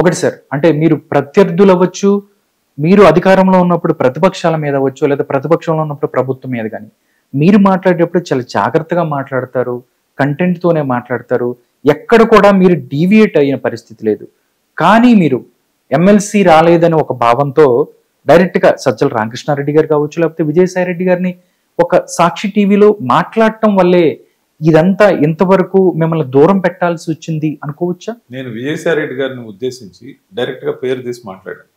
ఒకటి సార్, అంటే మీరు ప్రత్యర్థులు అవ్వచ్చు, మీరు అధికారంలో ఉన్నప్పుడు ప్రతిపక్షాల మీద అవ్వచ్చు, లేదా ప్రతిపక్షంలో ఉన్నప్పుడు ప్రభుత్వం మీద కానీ మీరు మాట్లాడేటప్పుడు చాలా జాగ్రత్తగా మాట్లాడతారు, కంటెంట్ తోనే మాట్లాడతారు, ఎక్కడ కూడా మీరు డీవియేట్ అయిన పరిస్థితి లేదు. కానీ మీరు ఎమ్మెల్సీ రాలేదని ఒక భావంతో డైరెక్ట్ గా సజ్జల రామకృష్ణారెడ్డి గారు కావచ్చు, లేకపోతే విజయసాయి రెడ్డి గారిని ఒక సాక్షి టీవీలో మాట్లాడటం వల్లే ఇదంతా ఇంతవరకు మిమ్మల్ని దూరం పెట్టాల్సి వచ్చింది అనుకోవచ్చా? నేను విజయసాయి రెడ్డి గారిని ఉద్దేశించి డైరెక్ట్ గా పేరు తీసి మాట్లాడాను.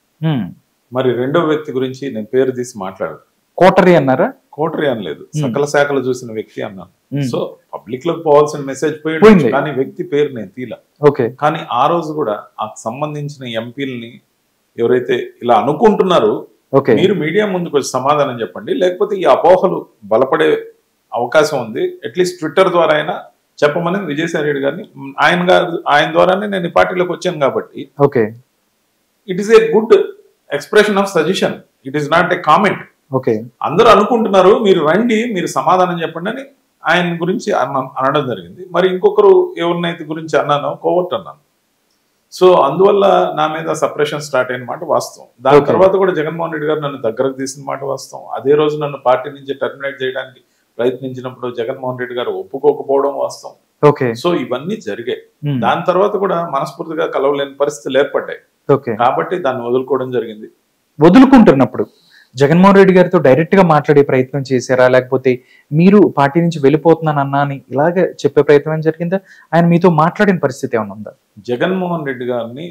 మరి రెండో వ్యక్తి గురించి నేను పేరు తీసి మాట్లాడాను. కోటరీ అన్నారా? కోటరీ అనలేదు, సకల శాఖలు చూసిన వ్యక్తి అన్నాను. సో పబ్లిక్ లోకి పోవాల్సిన మెసేజ్ పోయింది, కానీ వ్యక్తి పేరు నేను తీల. కానీ ఆ రోజు కూడా ఆ సంబంధించిన ఎంపీలని ఎవరైతే ఇలా అనుకుంటున్నారో మీరు మీడియా ముందుకు వచ్చి సమాధానం చెప్పండి, లేకపోతే ఈ అపోహలు బలపడే అవకాశం ఉంది, అట్లీస్ట్ ట్విట్టర్ ద్వారా అయినా చెప్పమని విజయసాయి రెడ్డి గారిని ఆయన ద్వారానే నేను ఈ పార్టీలోకి వచ్చాను. కాబట్టి it is a good expression of suggestion, it is not a comment. అందరూ అనుకుంటున్నారు, మీరు రండి, మీరు సమాధానం చెప్పండి అని ఆయన గురించి అనడం జరిగింది. మరి ఇంకొకరు ఎవరినైతే గురించి అన్నానో కోవర్ట్ అన్నాను. సో అందువల్ల నా మీద సపరేషన్ స్టార్ట్ అయిన మాట వాస్తవం. దాని తర్వాత కూడా జగన్మోహన్ రెడ్డి గారు నన్ను దగ్గరకు తీసిన మాట వాస్తవం. అదే రోజు నన్ను పార్టీ నుంచి టర్మినేట్ చేయడానికి ప్రయత్నించినప్పుడు జగన్మోహన్ రెడ్డి గారు ఒప్పుకోకపోవడం వాస్తవం. సో ఇవన్నీ జరిగాయి. దాని తర్వాత కూడా మనస్ఫూర్తిగా కలవలేని పరిస్థితులు ఏర్పడ్డాయి. కాబట్టి దాన్ని వదులుకోవడం జరిగింది. వదులుకుంటున్నప్పుడు జగన్మోహన్ రెడ్డి గారితో డైరెక్ట్ గా మాట్లాడే ప్రయత్నం చేశారా, లేకపోతే మీరు పార్టీ నుంచి వెళ్ళిపోతున్నాను అన్నా అని ఇలాగే చెప్పే ప్రయత్నం జరిగిందా? ఆయన మీతో మాట్లాడిన పరిస్థితి ఏమైనా ఉందా? జగన్మోహన్ రెడ్డి గారిని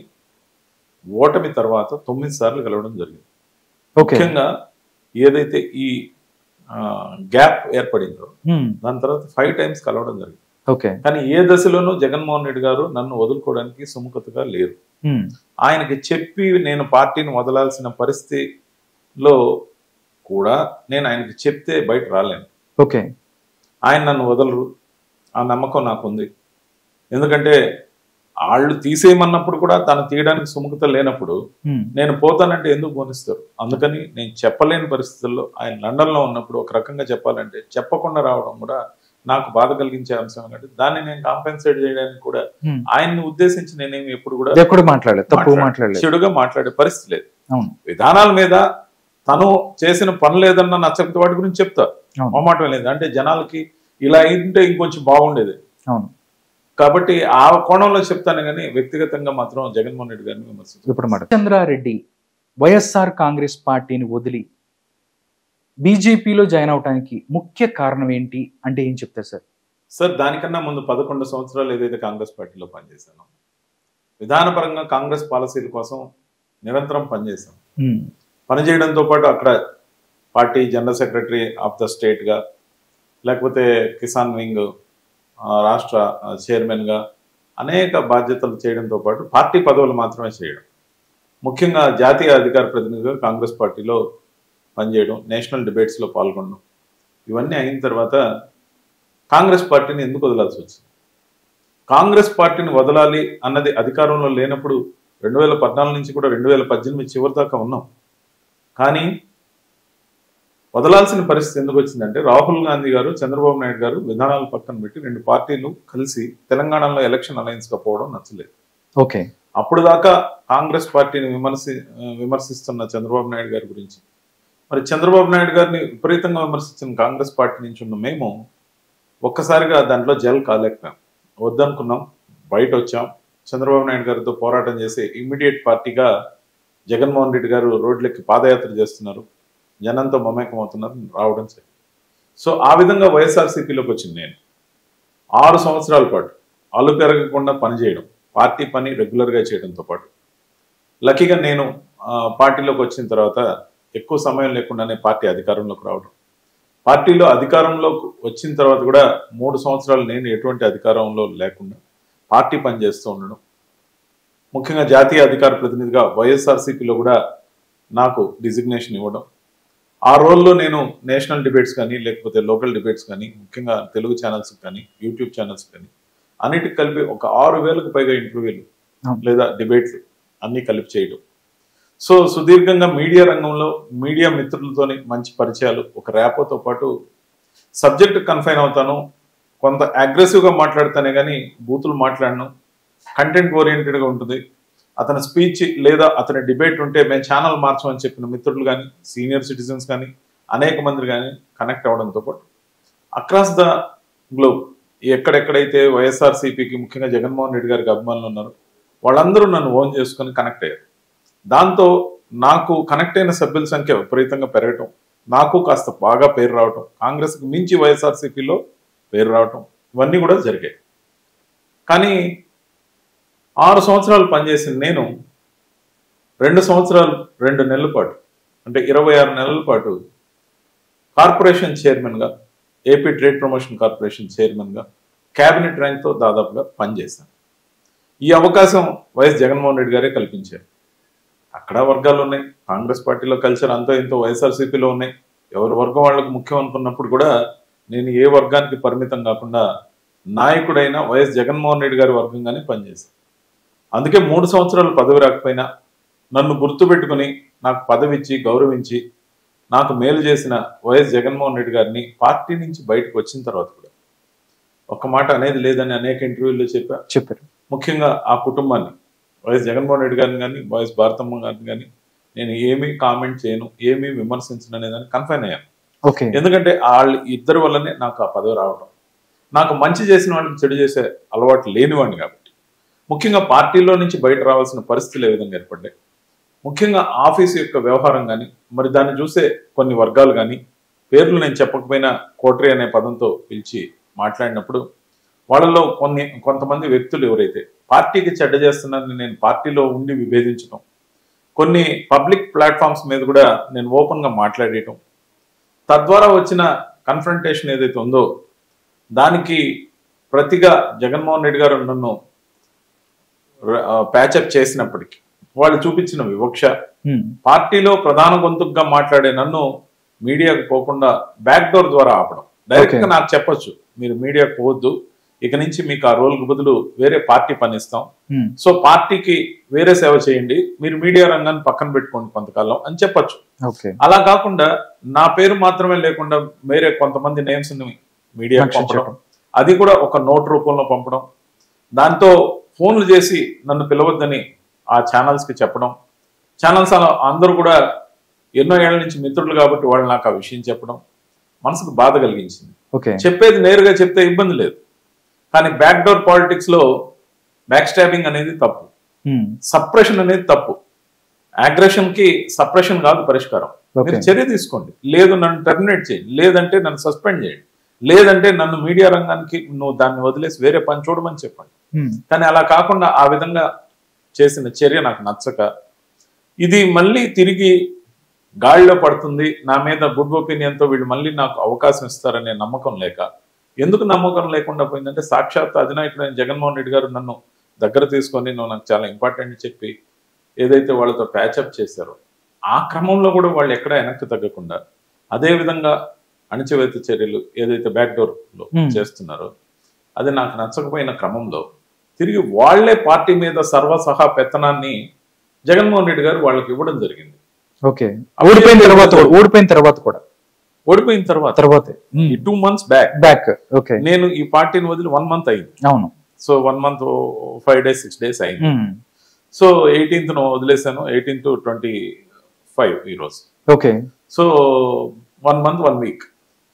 ఓటమి తర్వాత 9 సార్లు కలవడం జరిగింది. ముఖ్యంగా ఏదైతే ఈ గ్యాప్ ఏర్పడిందో దాని తర్వాత 5 టైమ్స్ కలవడం జరిగింది. కానీ ఏ దశలోనూ జగన్మోహన్ రెడ్డి గారు నన్ను వదులుకోవడానికి సుముఖతగా లేరు. ఆయనకి చెప్పి నేను పార్టీని వదలాల్సిన పరిస్థితిలో కూడా నేను ఆయనకి చెప్తే బయట రాలేను. ఆయన నన్ను వదలరు, ఆ నమ్మకం నాకుంది. ఎందుకంటే వాళ్ళు తీసేయమన్నప్పుడు కూడా తను తీయడానికి సుముఖత లేనప్పుడు నేను పోతానంటే ఎందుకు పోనిస్తారు? అందుకని నేను చెప్పలేని పరిస్థితుల్లో ఆయన లండన్ లో ఉన్నప్పుడు ఒక రకంగా చెప్పాలంటే చెప్పకుండా రావడం కూడా నాకు బాధ కలిగించే అంశం. అంటే దాన్ని నేను కాంపెన్సేట్ చేయడానికి కూడా ఆయన్ని ఉద్దేశించి నేనేమి ఎప్పుడు కూడా చెడుగా మాట్లాడే పరిస్థితి లేదు. విధానాల మీద తను చేసిన పని లేదన్న నచ్చకపోతే వాటి గురించి చెప్తా, మొహమాటం లేదు. అంటే జనాలకి ఇలా అయింటే ఇంకొంచెం బాగుండేది. కాబట్టి ఆ కోణంలో చెప్తాను, కానీ వ్యక్తిగతంగా మాత్రం జగన్మోహన్ రెడ్డి గారిని విమర్శించారు. ఇప్పుడు చంద్రారెడ్డి వైఎస్ఆర్ కాంగ్రెస్ పార్టీని వదిలి బీజేపీలో జాయిన్ అవడానికి ముఖ్య కారణం ఏంటి అంటే ఏం చెప్తారు సార్? సార్, దానికన్నా ముందు 11 సంవత్సరాలు ఏదైతే కాంగ్రెస్ పార్టీలో పనిచేశానో, విధానపరంగా కాంగ్రెస్ పాలసీల కోసం నిరంతరం పనిచేశాను. పనిచేయడంతో పాటు అక్కడ party general secretary of the స్టేట్గా, లేకపోతే కిసాన్ వింగ్ రాష్ట్ర చైర్మన్గా అనేక బాధ్యతలు చేయడంతో పాటు పార్టీ పదవులు మాత్రమే చేయడం, ముఖ్యంగా జాతీయ అధికార ప్రతినిధిగా కాంగ్రెస్ పార్టీలో పనిచేయడం, నేషనల్ డిబేట్స్లో పాల్గొనడం, ఇవన్నీ అయిన తర్వాత కాంగ్రెస్ పార్టీని ఎందుకు వదలాల్సి వచ్చింది? కాంగ్రెస్ పార్టీని వదలాలి అన్నది అధికారంలో లేనప్పుడు 2014 నుంచి కూడా 2018 చివరి దాకా ఉన్నాం. కానీ వదలాల్సిన పరిస్థితి ఎందుకు వచ్చిందంటే రాహుల్ గాంధీ గారు, చంద్రబాబు నాయుడు గారు విధానాలు పక్కన పెట్టి 2 పార్టీలు కలిసి తెలంగాణలో ఎలక్షన్ అలయన్స్ గా పోవడం నచ్చలేదు. అప్పుడు దాకా కాంగ్రెస్ పార్టీని విమర్శిస్తున్న చంద్రబాబు నాయుడు గారి గురించి, మరి చంద్రబాబు నాయుడు గారిని విపరీతంగా విమర్శించిన కాంగ్రెస్ పార్టీ నుంచి ఉన్న మేము ఒక్కసారిగా దాంట్లో జల్ కాలేకపోయాం. వద్దనుకున్నాం, బయట వచ్చాం. చంద్రబాబు నాయుడు గారితో పోరాటం చేసే ఇమ్మీడియట్ పార్టీగా జగన్మోహన్ రెడ్డి గారు రోడ్లెక్కి పాదయాత్ర చేస్తున్నారు, జనంతో మమేకం అవుతున్నారు, రావడం జరిగింది. సో ఆ విధంగా వైఎస్ఆర్సీపీలోకి వచ్చింది. నేను 6 సంవత్సరాల పాటు అల్లు పెరగకుండా పనిచేయడం, పార్టీ పని రెగ్యులర్గా చేయడంతో పాటు లక్కీగా నేను పార్టీలోకి వచ్చిన తర్వాత ఎక్కువ సమయం లేకుండానే పార్టీ అధికారంలోకి రావడం, పార్టీలో అధికారంలోకి వచ్చిన తర్వాత కూడా 3 సంవత్సరాలు నేను ఎటువంటి అధికారంలో లేకుండా పార్టీ పనిచేస్తూ ఉండడం, ముఖ్యంగా జాతీయ అధికార ప్రతినిధిగా వైఎస్ఆర్సీపీలో కూడా నాకు డిజిగ్నేషన్ ఇవ్వడం, ఆ రోల్లో నేను నేషనల్ డిబేట్స్ కానీ లేకపోతే లోకల్ డిబేట్స్ కానీ, ముఖ్యంగా తెలుగు ఛానల్స్ కానీ యూట్యూబ్ ఛానల్స్ కానీ అన్నిటికి కలిపి ఒక 6,000కు పైగా ఇంటర్వ్యూలు లేదా డిబేట్లు అన్నీ కలిపి చేయడం. సో సుదీర్ఘంగా మీడియా రంగంలో మీడియా మిత్రులతోని మంచి పరిచయాలు, ఒక ర్యాపోతో పాటు సబ్జెక్ట్ కన్ఫైన్ అవుతాను, కొంత అగ్రెసివ్గా మాట్లాడతానే కానీ బూతులు మాట్లాడను, కంటెంట్ ఓరియంటెడ్గా ఉంటుంది. అతని స్పీచ్ లేదా అతని డిబేట్ ఉంటే మేము ఛానల్ మార్చమని చెప్పిన మిత్రులు కానీ, సీనియర్ సిటిజన్స్ కానీ, అనేక మంది కానీ కనెక్ట్ అవ్వడంతో పాటు అక్రాస్ ద గ్లోబ్ ఎక్కడెక్కడైతే వైఎస్ఆర్సీపీకి ముఖ్యంగా జగన్మోహన్ రెడ్డి గారికి అభిమానులు ఉన్నారో వాళ్ళందరూ నన్ను ఓన్ చేసుకొని కనెక్ట్ అయ్యారు. దాంతో నాకు కనెక్ట్ అయిన సభ్యుల సంఖ్య విపరీతంగా పెరగటం, నాకు కాస్త బాగా పేరు రావటం, కాంగ్రెస్కి మించి వైఎస్ఆర్సీపీలో పేరు రావటం, ఇవన్నీ కూడా జరిగాయి. కానీ 6 సంవత్సరాలు పనిచేసిన నేను 2 సంవత్సరాలు 2 నెలల పాటు అంటే 26 నెలల పాటు కార్పొరేషన్ చైర్మన్గా, ఏపీ ట్రేడ్ ప్రమోషన్ కార్పొరేషన్ చైర్మన్గా క్యాబినెట్ ర్యాంక్తో దాదాపుగా పనిచేశాను. ఈ అవకాశం వైఎస్ జగన్మోహన్ రెడ్డి గారే కల్పించారు. అక్కడ వర్గాలు ఉన్నాయి, కాంగ్రెస్ పార్టీలో కల్చర్ అంతో ఇంతో వైఎస్ఆర్సీపీలో ఉన్నాయి. ఎవరి వర్గం వాళ్ళకు ముఖ్యం అనుకున్నప్పుడు కూడా నేను ఏ వర్గానికి పరిమితం కాకుండా నాయకుడైన వైఎస్ జగన్మోహన్ రెడ్డి గారి వర్గంగానే పనిచేశాను. అందుకే 3 సంవత్సరాలు పదవి రాకపోయినా నన్ను గుర్తుపెట్టుకుని నాకు పదవి ఇచ్చి గౌరవించి నాకు మేలు చేసిన వైఎస్ జగన్మోహన్ రెడ్డి గారిని పార్టీ నుంచి బయటకు వచ్చిన తర్వాత కూడా ఒక్క మాట అనేది లేదని అనేక ఇంటర్వ్యూల్లో చెప్పారు. ముఖ్యంగా ఆ కుటుంబాన్ని, వైఎస్ జగన్మోహన్ రెడ్డి గారిని కానీ, వైఎస్ భారతమ్మ గారిని కానీ నేను ఏమీ కామెంట్ చేయను, ఏమీ విమర్శించను అనేదాన్ని కన్ఫైన్ అయ్యాను. ఎందుకంటే వాళ్ళ ఇద్దరి వల్లనే నాకు ఆ పదవి రావడం, నాకు మంచి చేసిన వాళ్ళకి చెడు చేసే అలవాటు లేనివాడిని కాబట్టి, ముఖ్యంగా పార్టీలో నుంచి బయట రావాల్సిన పరిస్థితులు ఏ విధంగా ఏర్పడ్డాయి, ముఖ్యంగా ఆఫీసు యొక్క వ్యవహారం కానీ, మరి దాన్ని చూసే కొన్ని వర్గాలు కానీ, పేర్లు నేను చెప్పకపోయినా కోటరీ అనే పదంతో పిలిచి మాట్లాడినప్పుడు వాళ్ళలో కొంతమంది వ్యక్తులు ఎవరైతే పార్టీకి చెడ్డ చేస్తున్నారని నేను పార్టీలో ఉండి విభేదించడం, కొన్ని పబ్లిక్ ప్లాట్ఫామ్స్ మీద కూడా నేను ఓపెన్గా మాట్లాడేయటం, తద్వారా వచ్చిన కన్ఫ్రంటేషన్ ఏదైతే ఉందో దానికి ప్రతిగా జగన్మోహన్ రెడ్డి గారు నన్ను ప్యాచప్ చేసినప్పటికీ వాళ్ళు చూపించిన వివక్ష, పార్టీలో ప్రధాన గొంతుగా మాట్లాడే నన్ను మీడియాకు పోకుండా బ్యాక్ డోర్ ద్వారా ఆపడం. డైరెక్ట్ గా నాకు చెప్పొచ్చు, మీరు మీడియాకు పోవద్దు, ఇక నుంచి మీకు ఆ రోల్కి బదులు వేరే పార్టీ పనిస్తాం, సో పార్టీకి వేరే సేవ చేయండి, మీరు మీడియా రంగాన్ని పక్కన పెట్టుకోండి కొంతకాలం అని చెప్పొచ్చు. అలా కాకుండా నా పేరు మాత్రమే లేకుండా వేరే కొంతమంది నేమ్స్ మీడియాకు పంపడం, అది కూడా ఒక నోట్ రూపంలో పంపడం, దాంతో ఫోన్లు చేసి నన్ను పిలవద్దని ఆ ఛానల్స్ కి చెప్పడం, ఛానల్స్ అందరూ కూడా ఎన్నో ఏళ్ల నుంచి మిత్రులు కాబట్టి వాళ్ళు నాకు ఆ విషయం చెప్పడం మనసుకు బాధ కలిగించింది. చెప్పేది నేరుగా చెప్తే ఇబ్బంది లేదు, కానీ బ్యాక్ డోర్ పాలిటిక్స్ లో బ్యాక్ స్టాబింగ్ అనేది తప్పు, సప్రెషన్ అనేది తప్పు. అగ్రెషన్ కి సప్రెషన్ కాదు పరిష్కారం. మీరు చర్య తీసుకోండి, లేదు నన్ను టర్మినేట్ చేయండి, లేదంటే నన్ను సస్పెండ్ చేయండి, లేదంటే నన్ను మీడియా రంగానికి నువ్వు దాన్ని వదిలేసి వేరే పని చూడమని చెప్పండి. కానీ అలా కాకుండా ఆ విధంగా చేసిన చర్య నాకు నచ్చక, ఇది మళ్ళీ తిరిగి గాడిలో పడుతుంది, నా మీద గుడ్ ఒపీనియన్తో వీళ్ళు మళ్ళీ నాకు అవకాశం ఇస్తారనే నమ్మకం లేక, ఎందుకు నమ్మకం లేకుండా పోయిందంటే సాక్షాత్ అధినాయకుడైన జగన్మోహన్ రెడ్డి గారు నన్ను దగ్గర తీసుకొని నువ్వు నాకు చాలా ఇంపార్టెంట్ చెప్పి ఏదైతే వాళ్ళతో ప్యాచప్ చేశారో ఆ క్రమంలో కూడా వాళ్ళు ఎక్కడ వెనక్కి తగ్గకుండా అదే విధంగా అణచివేత చర్యలు ఏదైతే బ్యాక్ డోర్ లో చేస్తున్నారో అది నాకు నచ్చకపోయిన క్రమంలో తిరిగి వాళ్లే పార్టీ మీద సర్వసహా పెత్తనాన్ని జగన్మోహన్ రెడ్డి గారు వాళ్ళకి ఇవ్వడం జరిగింది. ఓడిపోయిన తర్వాత 2 months బ్యాక్ నేను ఈ పార్టీని వదిలి 1 month అయింది. అవును, సో 1 month 5 days 6 days అయింది. సో 18th వదిలేసాను, 18 to 25 ఈ రోజు. So 1 month 1 week.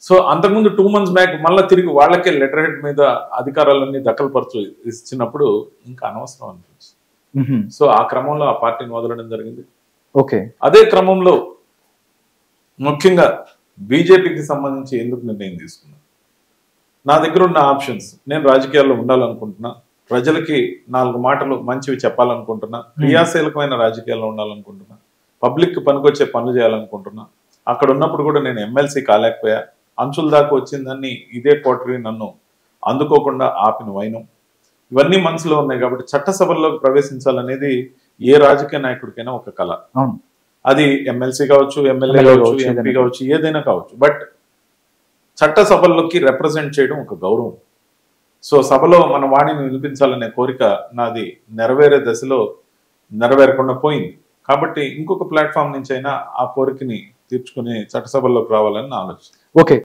సో అంతకుముందు 2 months బ్యాక్ మళ్ళీ తిరిగి వాళ్ళకే లెటర్ హెడ్ మీద అధికారాలన్నీ దఖలుపరచు ఇచ్చినప్పుడు ఇంకా అనవసరం అనిపించింది. సో ఆ క్రమంలో ఆ పార్టీని వదలడం జరిగింది. అదే క్రమంలో ముఖ్యంగా బీజేపీకి సంబంధించి ఎందుకు నిర్ణయం తీసుకున్నాను, నా దగ్గర ఉన్న ఆప్షన్స్, నేను రాజకీయాల్లో ఉండాలనుకుంటున్నా, ప్రజలకి 4 మాటలు మంచివి చెప్పాలనుకుంటున్నా, క్రియాశీలకమైన రాజకీయాల్లో ఉండాలనుకుంటున్నా, పబ్లిక్ పనికొచ్చే పనులు చేయాలనుకుంటున్నా. అక్కడ ఉన్నప్పుడు కూడా నేను ఎమ్మెల్సీ కాలేకపోయా, అంచుల దాకా వచ్చిందని ఇదే కోటరీ నన్ను అందుకోకుండా ఆపిన వైనం, ఇవన్నీ మనసులో ఉన్నాయి. కాబట్టి చట్టసభల్లోకి ప్రవేశించాలనేది ఏ రాజకీయ నాయకుడికైనా ఒక కళ. అది ఎమ్మెల్సీ కావచ్చు, ఎమ్మెల్యే కావచ్చు, ఎంపీ కావచ్చు, ఏదైనా కావచ్చు. బట్ చట్టసభల్లోకి రిప్రజెంట్ చేయడం ఒక గౌరవం. సో సభలో మన వాణిని వినిపించాలనే కోరిక నాది నెరవేరే దశలో నెరవేరకుండా పోయింది. కాబట్టి ఇంకొక ప్లాట్ఫామ్ నుంచి అయినా ఆ కోరికని తీర్చుకుని చట్టసభల్లోకి రావాలని నా ఆలోచన.